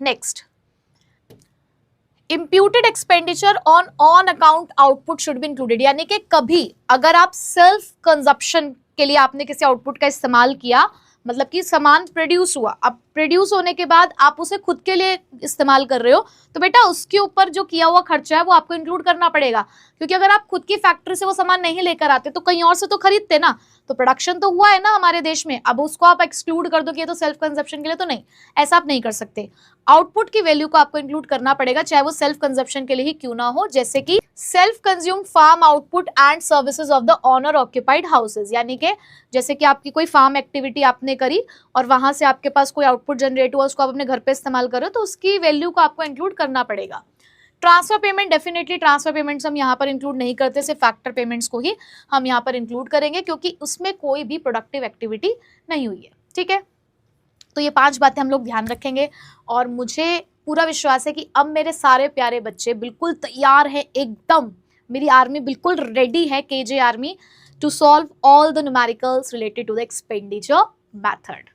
Next, imputed expenditure on account output should be included, यानी कि कभी अगर आप सेल्फ कंजप्शन के लिए आपने किसी आउटपुट का इस्तेमाल किया, मतलब कि सामान प्रोड्यूस हुआ, अब प्रोड्यूस होने के बाद आप उसे खुद के लिए इस्तेमाल कर रहे हो, तो बेटा उसके ऊपर जो किया हुआ खर्चा है वो आपको इंक्लूड करना पड़ेगा, क्योंकि अगर आप खुद की फैक्ट्री से वो सामान नहीं लेकर आते तो कहीं और से तो खरीदते ना, तो प्रोडक्शन तो हुआ है ना हमारे देश में, अब उसको आप एक्सक्लूड कर दो कि ये तो सेल्फ कंजप्शन के लिए, तो नहीं, ऐसा आप नहीं कर सकते। आउटपुट की वैल्यू को आपको इंक्लूड करना पड़ेगा, चाहे वो सेल्फ कंजप्शन के लिए ही क्यों ना हो, जैसे कि self consumed farm output and services of the owner occupied houses, यानी कि जैसे कि आपकी कोई फार्म एक्टिविटी आपने करी और वहां से आपके पास कोई आउटपुट जनरेट हुआ, उसको आप अपने घर पे इस्तेमाल करो, तो उसकी वैल्यू को आपको इंक्लूड करना पड़ेगा। Transfer payment, definitely transfer payments हम यहाँ पर इंक्लूड नहीं करते, सिर्फ फैक्टर पेमेंट्स को ही हम यहाँ पर इंक्लूड करेंगे, क्योंकि उसमें कोई भी प्रोडक्टिव एक्टिविटी नहीं हुई है, ठीक है। तो ये 5 बातें हम लोग ध्यान रखेंगे, और मुझे पूरा विश्वास है कि अब मेरे सारे प्यारे बच्चे बिल्कुल तैयार हैं, एकदम मेरी आर्मी बिल्कुल रेडी है, KJ army, to solve all the numericals related to the expenditure method.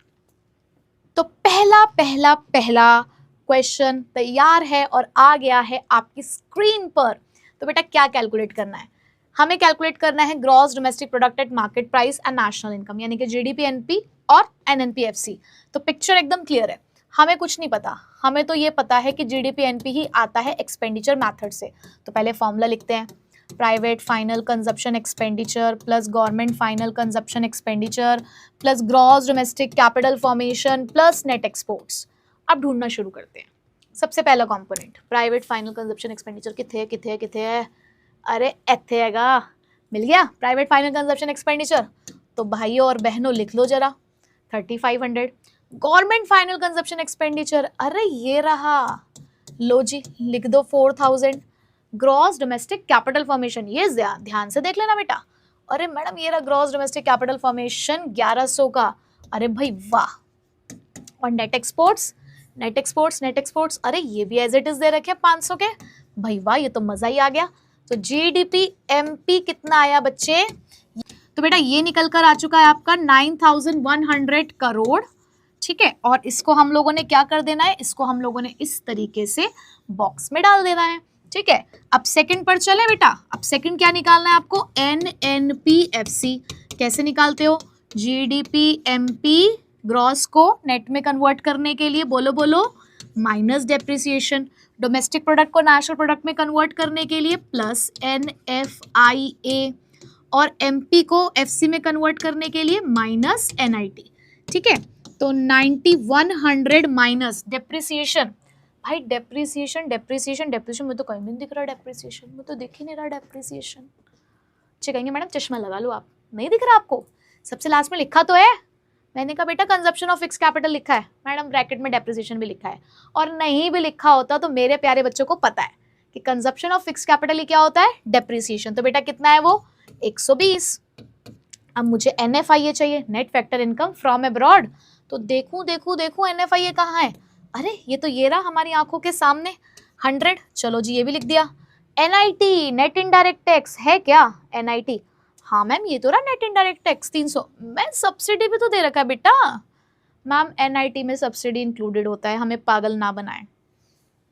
तो पहला पहला पहला क्वेश्चन तैयार है और आ गया है आपकी स्क्रीन पर। तो बेटा क्या कैलकुलेट करना है, हमें कैलकुलेट करना है gross domestic product at market price and national income, यानी कि GDP NP और NNP FC। तो पिक्चर एकदम क्लियर है, हमें कुछ नहीं पता, हमें तो ये पता है कि GDP NP ही आता है एक्सपेंडिचर मैथड से। तो पहले फॉर्मूला लिखते हैं, private final consumption expenditure plus government final consumption expenditure plus gross domestic capital formation plus net exports. अब ढूंढना शुरू करते हैं। सबसे पहला component private final consumption expenditure किथे है, अरे इत्थे हैगा, मिल गया प्राइवेट फाइनल कंजप्शन एक्सपेंडिचर। तो भाइयों और बहनों लिख लो जरा, 3500। गवर्नमेंट फाइनल कंजप्शन एक्सपेंडिचर, अरे ये रहा, लो जी लिख दो 4000। ग्रॉस डोमेस्टिक कैपिटल फॉर्मेशन, ये ध्यान से देख लेना बेटा, अरे मैडम ये रहा ग्रॉस डोमेस्टिक कैपिटल फॉर्मेशन 1100 का, अरे भाई वाह। और नेट एक्सपोर्ट्स, अरे ये भी एज इट इज दे रखे 500 के, भाई वाह ये तो मजा ही आ गया। तो GDP MP कितना आया बच्चे, तो बेटा ये निकल कर आ चुका है आपका 9100 करोड़, ठीक है। और इसको हम लोगों ने क्या कर देना है, इसको हम लोगों ने इस तरीके से बॉक्स में डाल देना है, ठीक है। अब सेकंड पर चले बेटा, अब सेकंड क्या निकालना है आपको, NNP FC। कैसे निकालते हो, GDP MP ग्रॉस को नेट में कन्वर्ट करने के लिए बोलो बोलो माइनस डेप्रिसिएशन, डोमेस्टिक प्रोडक्ट को नेशनल प्रोडक्ट में कन्वर्ट करने के लिए प्लस NFIA, और एमपी को एफसी में कन्वर्ट करने के लिए माइनस एनआईटी। ठीक है, तो 9100 माइनस डेप्रिसिएशन। भाई डेप्रिसिएशन डेप्रिसिएशन डेप्रिसिएशन, मुझे तो कहीं नहीं दिख रहा डेप्रिसिएशन, मुझे तो दिख ही नहीं रहा डेप्रिसिएशन। अच्छे कहेंगे मैडम चश्मा लगा लो आप, नहीं दिख रहा आपको? सबसे लास्ट में लिखा तो है। मैंने कहा बेटा कंजप्शन ऑफ फिक्स कैपिटल लिखा है, मैडम ब्रैकेट में डेप्रिसिएशन भी लिखा है। और नहीं भी लिखा होता तो मेरे प्यारे बच्चों को पता है कि कंजप्शन ऑफ फिक्स कैपिटल ही क्या होता है, डेप्रिसिएशन। तो बेटा कितना है वो, 120। अब मुझे एनएफआईए चाहिए, net factor income from abroad. तो देखूं देखूं देखूं एनएफआईए कहाँ है, अरे ये तो ये रहा हमारी आंखों के सामने, 100। चलो जी ये भी लिख दिया। एनआईटी नेट इनडायरेक्ट टैक्स है क्या, एनआईटी, हाँ मैम ये तो रहा net indirect tax 300। Ma'am subsidy भी तो दे रखा है बेटा। मैम एनआईटी में सब्सिडी इंक्लूडेड होता है, हमें पागल ना बनाएं,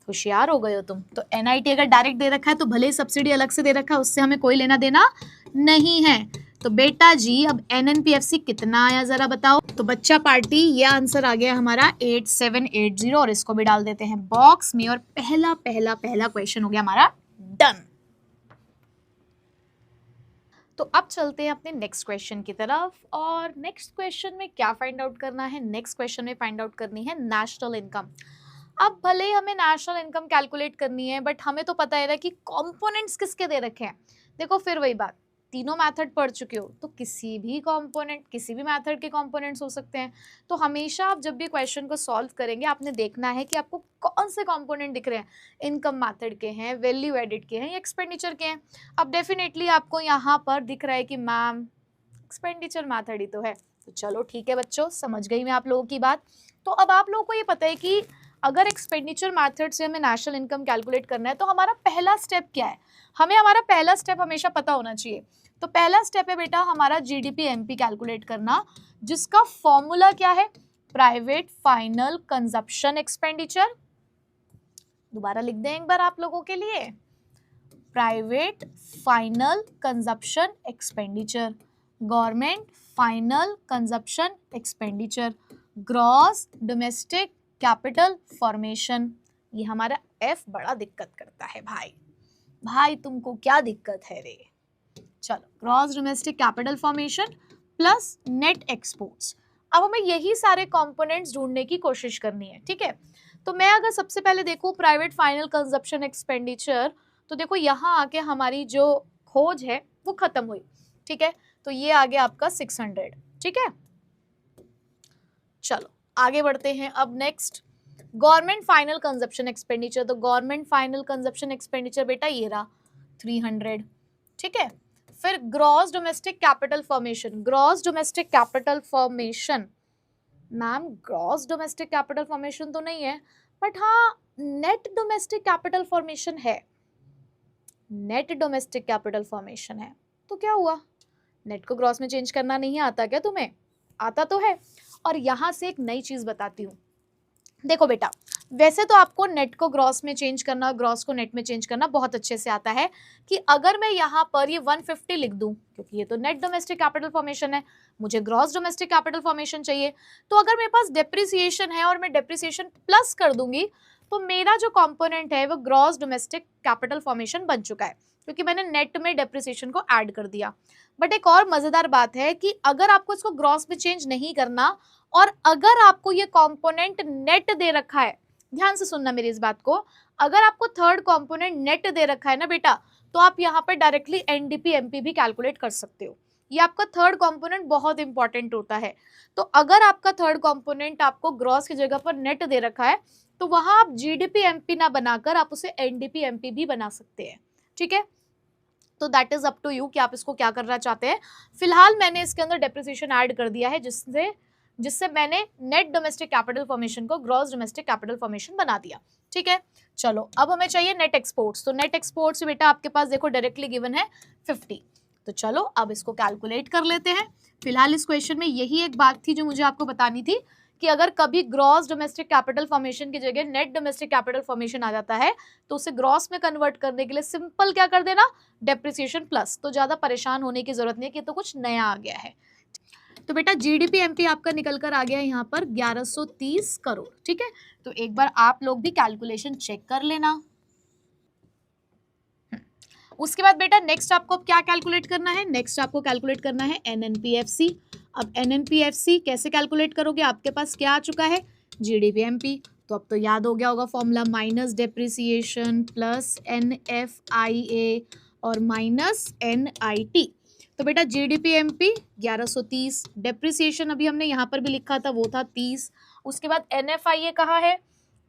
होशियार हो गए हो तुम। तो एनआईटी अगर डायरेक्ट दे रखा है तो भले ही सब्सिडी अलग से दे रखा है, उससे हमें कोई लेना देना नहीं है। तो बेटा जी अब एनएनपीएफसी कितना आया जरा बताओ। तो बच्चा पार्टी ये आंसर आ गया हमारा 8780, और इसको भी डाल देते हैं बॉक्स में, और पहला पहला पहला क्वेश्चन हो गया हमारा डन। तो अब चलते हैं अपने नेक्स्ट क्वेश्चन की तरफ, और नेक्स्ट क्वेश्चन में क्या फाइंड आउट करना है, नेक्स्ट क्वेश्चन में फाइंड आउट करनी है नेशनल इनकम। अब भले ही हमें नेशनल इनकम कैलकुलेट करनी है, बट हमें तो पता है ना कि कंपोनेंट्स किसके दे रखे हैं। देखो फिर वही बात, तीनों मेथड पढ़ चुके हो तो किसी भी कंपोनेंट, किसी भी मेथड के कंपोनेंट्स हो सकते हैं। तो हमेशा आप जब भी क्वेश्चन को सॉल्व करेंगे आपने देखना है कि आपको कौन से कंपोनेंट दिख रहे हैं, इनकम मेथड के हैं, वैल्यू एडिड के हैं या एक्सपेंडिचर के हैं। अब डेफिनेटली आपको यहाँ पर दिख रहा है कि मैम एक्सपेंडिचर मेथड ही तो है। तो चलो ठीक है बच्चों, समझ गई मैं आप लोगों की बात। तो अब आप लोगों को ये पता है कि अगर एक्सपेंडिचर मेथड से हमें नेशनल इनकम कैलकुलेट करना है तो हमारा पहला स्टेप क्या है, हमें हमारा पहला स्टेप हमेशा पता होना चाहिए। तो पहला स्टेप है बेटा हमारा जीडीपी एमपी कैलकुलेट करना, जिसका फॉर्मूला क्या है, प्राइवेट फाइनल कंजप्शन एक्सपेंडिचर। दोबारा लिख दें एक बार आप लोगों के लिए, private final consumption expenditure, government final consumption expenditure, gross domestic capital formation. ये हमारा एफ बड़ा दिक्कत करता है भाई, भाई तुमको क्या दिक्कत है रे। चलो gross domestic capital formation plus net exports. अब हमें यही सारे कंपोनेंट्स ढूंढने की कोशिश करनी है, ठीक है। तो मैं अगर सबसे पहले देखूं प्राइवेट फाइनल कंजप्शन एक्सपेंडिचर, तो देखो यहाँ आके हमारी जो खोज है वो खत्म हुई, ठीक है। तो ये आ गया आपका 600, ठीक है। चलो आगे बढ़ते हैं। अब next government final consumption expenditure, तो गवर्नमेंट फाइनल कंजप्शन एक्सपेंडिचर बेटा ये रहा 300, ठीक है। फिर gross domestic capital formation, gross domestic capital formation, ma'am gross domestic capital formation तो नहीं है, बट हाँ नेट डोमेस्टिक कैपिटल फॉर्मेशन है, नेट डोमेस्टिक कैपिटल फॉर्मेशन है। तो क्या हुआ, नेट को ग्रॉस में चेंज करना नहीं आता क्या तुम्हें, आता तो है। और यहां से एक नई चीज बताती हूँ, देखो बेटा वैसे तो आपको नेट को ग्रॉस में चेंज करना, ग्रॉस को नेट में चेंज करना बहुत अच्छे से आता है, कि अगर मैं यहाँ पर ये 150 लिख दूं, क्योंकि ये तो नेट डोमेस्टिक कैपिटल फॉर्मेशन है, मुझे ग्रॉस डोमेस्टिक कैपिटल फॉर्मेशन चाहिए, तो अगर मेरे पास डेप्रिसिएशन है और मैं डेप्रिसिएशन प्लस कर दूंगी तो मेरा जो कंपोनेंट है वो ग्रॉस डोमेस्टिक कैपिटल फॉर्मेशन बन चुका है, क्योंकि मैंने नेट में डेप्रिसिएशन को ऐड कर दिया। बट एक और मजेदार बात है कि अगर आपको इसको ग्रॉस में चेंज नहीं करना और अगर आपको ये कंपोनेंट नेट दे रखा है, ध्यान से सुनना मेरी इस बात को, अगर आपको थर्ड कंपोनेंट नेट दे रखा है ना बेटा, तो आप यहाँ पर डायरेक्टली एनडीपी एमपी भी कैलकुलेट कर सकते हो। ये आपका थर्ड कंपोनेंट बहुत इंपॉर्टेंट होता है। तो अगर आपका थर्ड कंपोनेंट आपको ग्रॉस की जगह पर नेट दे रखा है तो वहां आप जीडीपी एमपी ना बनाकर आप उसे एनडीपी एमपी भी बना सकते हैं, ठीक है। तो that is up to you कि आप इसको क्या करना चाहते हैं। फिलहाल मैंने इसके अंदर डेप्रिसिएशन ऐड कर दिया है, जिससे मैंने नेट डोमेस्टिक कैपिटल फॉर्मेशन को ग्रॉस डोमेस्टिक कैपिटल फॉर्मेशन बना दिया, ठीक है। चलो अब हमें चाहिए नेट एक्सपोर्ट्स, तो नेट एक्सपोर्ट्स बेटा आपके पास देखो डायरेक्टली गिवन है 50। तो चलो अब इसको कैलकुलेट कर लेते हैं। फिलहाल इस क्वेश्चन में यही एक बात थी जो मुझे आपको बतानी थी, कि अगर कभी ग्रॉस डोमेस्टिक कैपिटल फॉर्मेशन की जगह नेट डोमेस्टिक कैपिटल फॉर्मेशन आ जाता है तो उसे ग्रॉस में कन्वर्ट करने के लिए सिंपल क्या कर देना, डेप्रिसिएशन प्लस। तो ज्यादा परेशान होने की जरूरत नहीं है कि तो कुछ नया आ गया है। तो बेटा जीडीपी एमपी आपका निकल कर आ गया है यहाँ पर 1130 करोड़, ठीक है। तो एक बार आप लोग भी कैलकुलेशन चेक कर लेना। उसके बाद बेटा नेक्स्ट आपको अब क्या कैलकुलेट करना है, नेक्स्ट आपको कैलकुलेट करना है एनएनपीएफसी। अब एनएनपीएफसी कैसे कैलकुलेट करोगे, आपके पास क्या आ चुका है, जीडीपीएमपी। तो अब तो याद हो गया होगा formula, minus depreciation plus NFIA और माइनस एनआईटी। तो बेटा जीडीपीएमपी 1130, डेप्रिसिएशन अभी हमने यहाँ पर भी लिखा था वो था 30। उसके बाद एनएफआईए कहाँ है,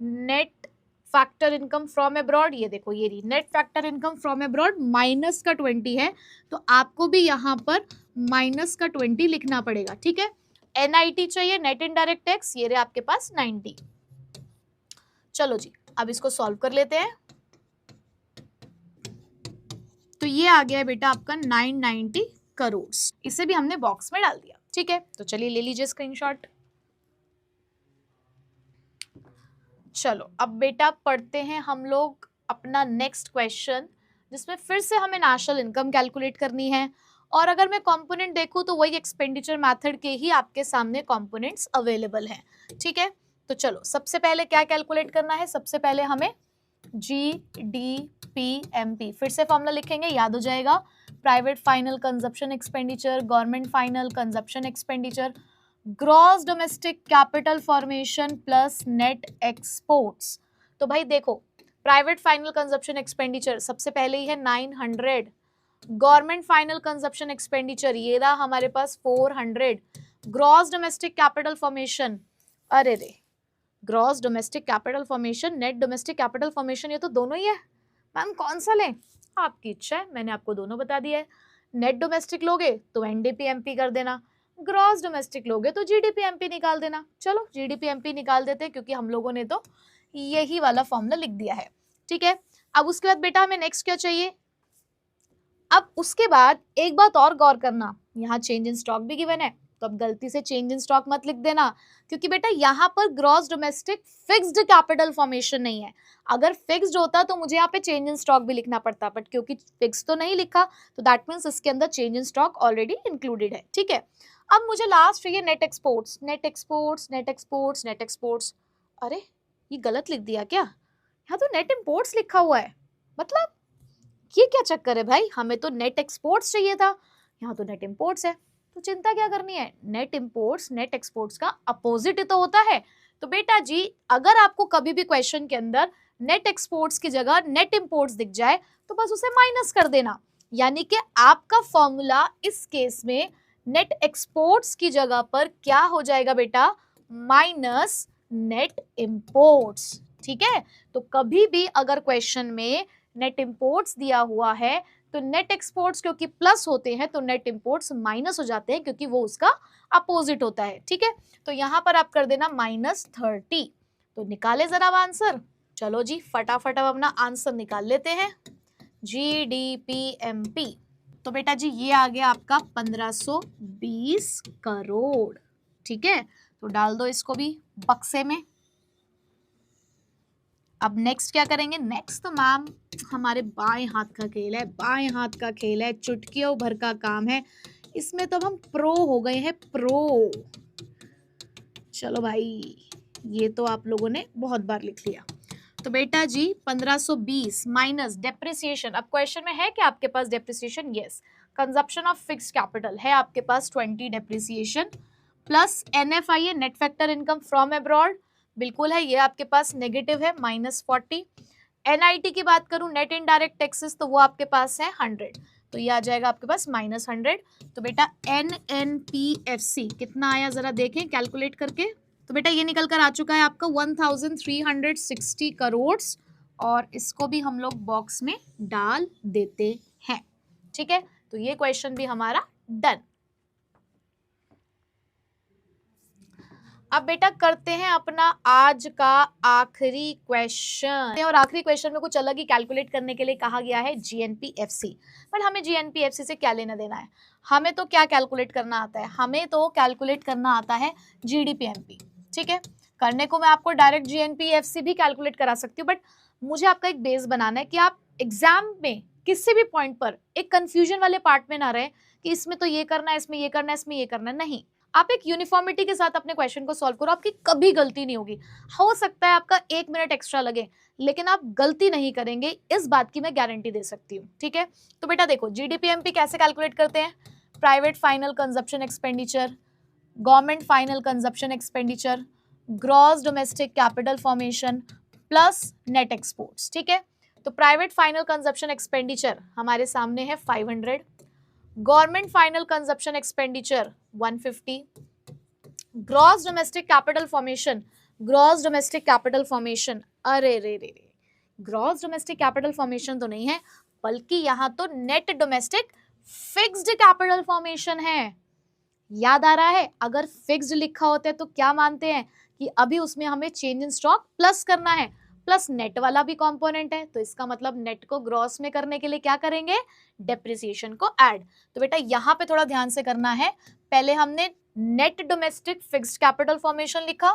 net factor income from abroad, ये देखो ये रही net factor income from abroad, minus का 20 है, तो आपको भी यहाँ पर माइनस का 20 लिखना पड़ेगा, ठीक है। एनआईटी चाहिए, नेट इनडायरेक्ट टैक्स, ये रहे आपके पास 90। चलो जी अब इसको सॉल्व कर लेते हैं। तो ये आ गया है बेटा आपका 990 करोड़, इसे भी हमने बॉक्स में डाल दिया, ठीक है। तो चलिए ले लीजिए स्क्रीनशॉट। चलो अब बेटा पढ़ते हैं हम लोग अपना नेक्स्ट क्वेश्चन, जिसमें फिर से हमें नेशनल इनकम कैलकुलेट करनी है। और अगर मैं कंपोनेंट देखूं तो वही एक्सपेंडिचर मेथड के ही आपके सामने कंपोनेंट्स अवेलेबल हैं, ठीक है। तो चलो सबसे पहले क्या कैलकुलेट करना है, सबसे पहले हमें जीडीपीएमपी, फिर से फॉर्मूला लिखेंगे, याद हो जाएगा, private final consumption expenditure, government final consumption expenditure, gross domestic capital formation plus net exports. तो भाई देखो प्राइवेट फाइनल कंजप्शन एक्सपेंडिचर सबसे पहले ही है 900, गवर्नमेंट फाइनल कंजप्शन एक्सपेंडिचर ये रहा हमारे पास 400, ग्रॉस डोमेस्टिक कैपिटल फॉर्मेशन, अरे रे gross domestic capital formation, net domestic capital formation, ये तो दोनों ही है मैम, कौन सा लें, आपकी इच्छा है, मैंने आपको दोनों बता दिया है। नेट डोमेस्टिक लोगे तो एनडीपीएमपी कर देना, ग्रॉस डोमेस्टिक लोगे तो जीडीपीएमपी निकाल देना। चलो जीडीपीएमपी निकाल देते हैं क्योंकि हम लोगों ने तो यही वाला फॉर्मूला लिख दिया है, ठीक है। अब उसके बाद बेटा हमें नेक्स्ट क्या चाहिए, अब उसके बाद एक बात और गौर करना, यहाँ चेंज इन स्टॉक भी गिवन है, तो अब गलती से चेंज इन स्टॉक मत लिख देना, क्योंकि बेटा यहाँ पर gross domestic fixed capital formation नहीं है। अगर फिक्स्ड होता तो मुझे यहाँ पे चेंज इन स्टॉक भी लिखना पड़ता, बट क्योंकि फिक्स तो नहीं लिखा तो दैट मीन्स इसके अंदर change in stock already included है, ठीक है। अब मुझे लास्ट चाहिए net exports, net exports, net exports, net exports, अरे ये गलत लिख दिया क्या, यहाँ तो नेट इम्पोर्ट्स लिखा हुआ है, मतलब ये क्या चक्कर है भाई, हमें तो नेट एक्सपोर्ट्स चाहिए था, यहाँ तो नेट इम्पोर्ट्स है। तो चिंता क्या करनी है, नेट इम्पोर्ट्स नेट एक्सपोर्ट्स का अपोजिट ही तो होता है। तो बेटा जी अगर आपको कभी भी क्वेश्चन के अंदर नेट एक्सपोर्ट्स की जगह नेट इम्पोर्ट्स दिख जाए तो बस उसे माइनस कर देना, यानी कि आपका फॉर्मूला इस केस में नेट एक्सपोर्ट्स की जगह पर क्या हो जाएगा बेटा, माइनस नेट इम्पोर्ट्स, ठीक है। तो कभी भी अगर क्वेश्चन में नेट इम्पोर्ट्स दिया हुआ है तो नेट एक्सपोर्ट्स क्योंकि प्लस होते हैं तो नेट इम्पोर्ट्स माइनस हो जाते हैं क्योंकि वो उसका अपोजिट होता है, ठीक है। तो यहाँ पर आप कर देना -30। तो निकाले जरा आंसर, चलो जी फटाफट अब अपना आंसर निकाल लेते हैं, जीडीपीएमपी। तो बेटा जी ये आ गया आपका 1520 करोड़, ठीक है। तो डाल दो इसको भी बक्से में। अब नेक्स्ट क्या करेंगे, नेक्स्ट तो मैम हमारे बाएं हाथ का खेल है, बाएं हाथ का खेल है, चुटकियों भर का काम है, इसमें तो हम प्रो हो गए हैं, प्रो। चलो भाई ये तो आप लोगों ने बहुत बार लिख लिया। तो बेटा जी 1520 माइनस डेप्रिसिएशन, अब क्वेश्चन में है कि आपके पास depreciation, yes, consumption of fixed capital है आपके पास 20 depreciation, plus NFIA net factor income from abroad, बिल्कुल है, ये आपके पास नेगेटिव है -40। एनआईटी की बात करूं नेट इनडायरेक्ट टैक्सेस, तो वो आपके पास है 100, तो ये आ जाएगा आपके पास -100। तो बेटा एनएनपीएफसी कितना आया जरा देखें कैलकुलेट करके, तो बेटा ये निकल कर आ चुका है आपका 1360 करोड़, और इसको भी हम लोग बॉक्स में डाल देते हैं, ठीक है। तो ये क्वेश्चन भी हमारा डन। अब बेटा करते हैं अपना आज का आखिरी क्वेश्चन, और आखिरी क्वेश्चन में कुछ अलग ही कैलकुलेट करने के लिए कहा गया है जीएनपीएफसी। पर हमें जीएनपीएफसी से क्या लेना देना है, हमें तो क्या कैलकुलेट करना आता है, हमें तो कैलकुलेट करना आता है जीडीपीएमपी, ठीक है। करने को मैं आपको डायरेक्ट जीएनपीएफसी भी कैलकुलेट करा सकती हूँ, बट मुझे आपका एक बेस बनाना है कि आप एग्जाम में किसी भी पॉइंट पर एक कंफ्यूजन वाले पार्ट में ना रहे कि इसमें तो ये करना है, इसमें ये करना है, इसमें ये करना है, नहीं। आप एक यूनिफॉर्मिटी के साथ अपने क्वेश्चन को सॉल्व करो, आपकी कभी गलती नहीं होगी। हो सकता है आपका 1 मिनट एक्स्ट्रा लगे, लेकिन आप गलती नहीं करेंगे, इस बात की मैं गारंटी दे सकती हूँ। ठीक है, तो बेटा देखो जीडीपीएमपी कैसे कैलकुलेट करते हैं, private final consumption expenditure, government final consumption expenditure, gross domestic capital formation plus net exports. ठीक है, तो प्राइवेट फाइनल कंजप्शन एक्सपेंडिचर हमारे सामने है 500, government final consumption expenditure 150, gross domestic capital formation, gross domestic capital formation, अरे रे रे रे, ग्रॉस डोमेस्टिक कैपिटल फॉर्मेशन तो नहीं है, बल्कि यहां तो net domestic fixed capital formation है। याद आ रहा है, अगर फिक्स्ड लिखा होता है तो क्या मानते हैं कि अभी उसमें हमें चेंज इन स्टॉक प्लस करना है, प्लस नेट वाला भी कंपोनेंट है, तो इसका मतलब नेट को ग्रॉस में करने के लिए क्या करेंगे, डेप्रिसिएशन को ऐड। तो बेटा यहाँ पे थोड़ा ध्यान से करना है, पहले हमने net domestic fixed capital formation लिखा,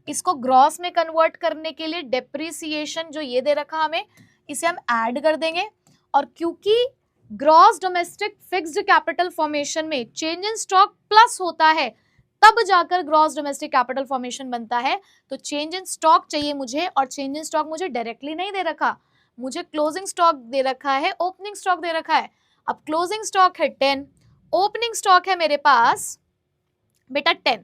इसको ग्रॉस में कन्वर्ट करने के लिए डेप्रिसिएशन जो ये दे रखा हमें, इसे हम ऐड कर देंगे। और क्योंकि gross domestic fixed capital formation में चेंज इन स्टॉक प्लस होता है, तब जाकर ग्रॉस डोमेस्टिक कैपिटल फॉर्मेशन बनता है। तो चेंज इन स्टॉक चाहिए मुझे, और चेंज इन स्टॉक मुझे डायरेक्टली नहीं दे रखा, मुझे क्लोजिंग स्टॉक दे रखा है, ओपनिंग स्टॉक दे रखा है। अब क्लोजिंग स्टॉक है 10, ओपनिंग स्टॉक है मेरे पास बेटा 10,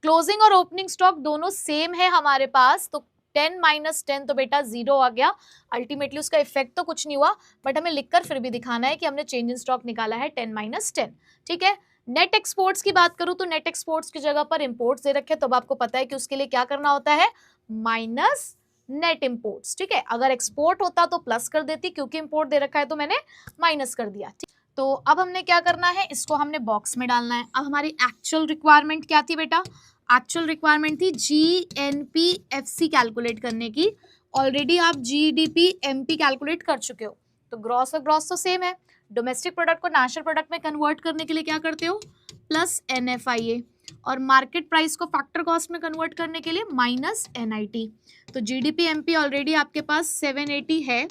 क्लोजिंग और ओपनिंग स्टॉक दोनों सेम है हमारे पास, तो 10 माइनस 10 तो बेटा 0 आ गया। अल्टीमेटली उसका इफेक्ट तो कुछ नहीं हुआ, बट हमें लिखकर फिर भी दिखाना है कि हमने चेंज इन स्टॉक निकाला है 10 माइनस 10। ठीक है, नेट एक्सपोर्ट्स की बात करूं तो नेट एक्सपोर्ट्स की जगह पर इंपोर्ट्स दे रखे, तो अब आपको पता है कि उसके लिए क्या करना होता है, माइनस नेट इंपोर्ट्स। ठीक है, अगर एक्सपोर्ट होता तो प्लस कर देती, क्योंकि इंपोर्ट दे रखा है तो मैंने माइनस कर दिया। तो अब हमने क्या करना है, इसको हमने बॉक्स में डालना है। अब हमारी एक्चुअल रिक्वायरमेंट क्या थी बेटा, एक्चुअल रिक्वायरमेंट थी GNPFC कैलकुलेट करने की। ऑलरेडी आप GDPMP कैलकुलेट कर चुके हो, तो ग्रॉस और ग्रॉस तो सेम है। डोमेस्टिक प्रोडक्ट को नेशनल प्रोडक्ट में कन्वर्ट करने के लिए क्या करते हो, प्लस NFIA, और मार्केट प्राइस को फैक्टर कॉस्ट में कन्वर्ट करने के लिए माइनस NIT। तो GDPMP ऑलरेडी आपके पास 780 है।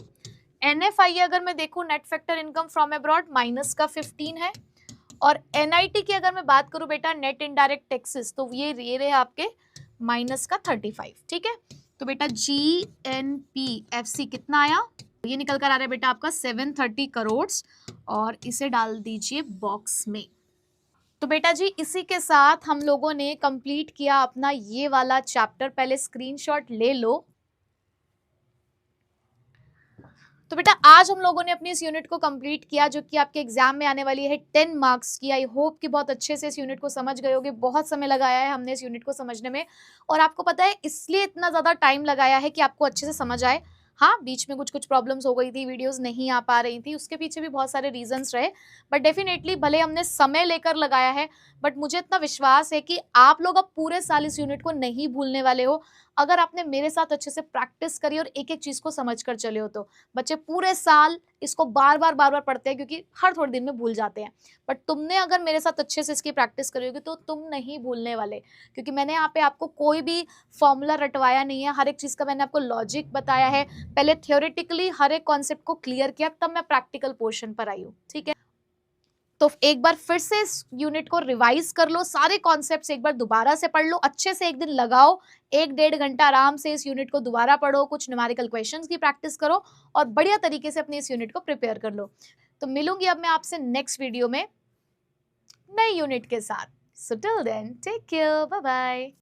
NFIA अगर मैं देखूं, net factor income from abroad, minus का 15 है। और NIT की अगर मैं बात करूं बेटा, नेट इनडायरेक्ट टैक्सेस, तो ये रहे आपके माइनस का 35। ठीक है, तो बेटा GNPFC कितना आया, ये निकल कर आ रहा है बेटा आपका 730 करोड़, और इसे डाल दीजिए बॉक्स में। तो बेटा जी इसी के साथ हम लोगों ने कंप्लीट किया अपना ये वाला चैप्टर, पहले स्क्रीनशॉट ले लो। तो बेटा आज हम लोगों ने अपनी इस यूनिट को कंप्लीट किया, जो कि आपके एग्जाम में आने वाली है 10 मार्क्स की। आई होप कि बहुत अच्छे से इस यूनिट को समझ गए होगे, बहुत समय लगाया है हमने इस यूनिट को समझने में, और आपको पता है इसलिए इतना ज़्यादा टाइम लगाया है कि आपको अच्छे से समझ आए। हाँ, बीच में कुछ कुछ प्रॉब्लम्स हो गई थी, वीडियोस नहीं आ पा रही थी, उसके पीछे भी बहुत सारे रीजंस रहे, बट डेफिनेटली भले हमने समय लेकर लगाया है, बट मुझे इतना विश्वास है कि आप लोग अब पूरे साल इस यूनिट को नहीं भूलने वाले हो, अगर आपने मेरे साथ अच्छे से प्रैक्टिस करी और एक एक चीज़ को समझ कर चले हो। तो बच्चे पूरे साल इसको बार बार पढ़ते हैं, क्योंकि हर थोड़े दिन में भूल जाते हैं, बट तुमने अगर मेरे साथ अच्छे से इसकी प्रैक्टिस करी होगी तो तुम नहीं भूलने वाले, क्योंकि मैंने यहाँ पे आपको कोई भी फॉर्मूला रटवाया नहीं है, हर एक चीज़ का मैंने आपको लॉजिक बताया है। पहले थियोरेटिकली हर एक कॉन्सेप्ट को क्लियर किया, तब मैं प्रैक्टिकल पोर्शन पर आई हूँ। ठीक है, तो एक बार फिर से इस यूनिट को रिवाइज कर लो, सारे कॉन्सेप्ट्स एक बार दोबारा से पढ़ लो, अच्छे से एक दिन लगाओ, 1-1.5 घंटा आराम से इस यूनिट को दोबारा पढ़ो, कुछ न्यूमेरिकल क्वेश्चंस की प्रैक्टिस करो, और बढ़िया तरीके से अपनी इस यूनिट को प्रिपेयर कर लो। तो मिलूंगी अब मैं आपसे नेक्स्ट वीडियो में नई यूनिट के साथ। So till then take care, bye bye.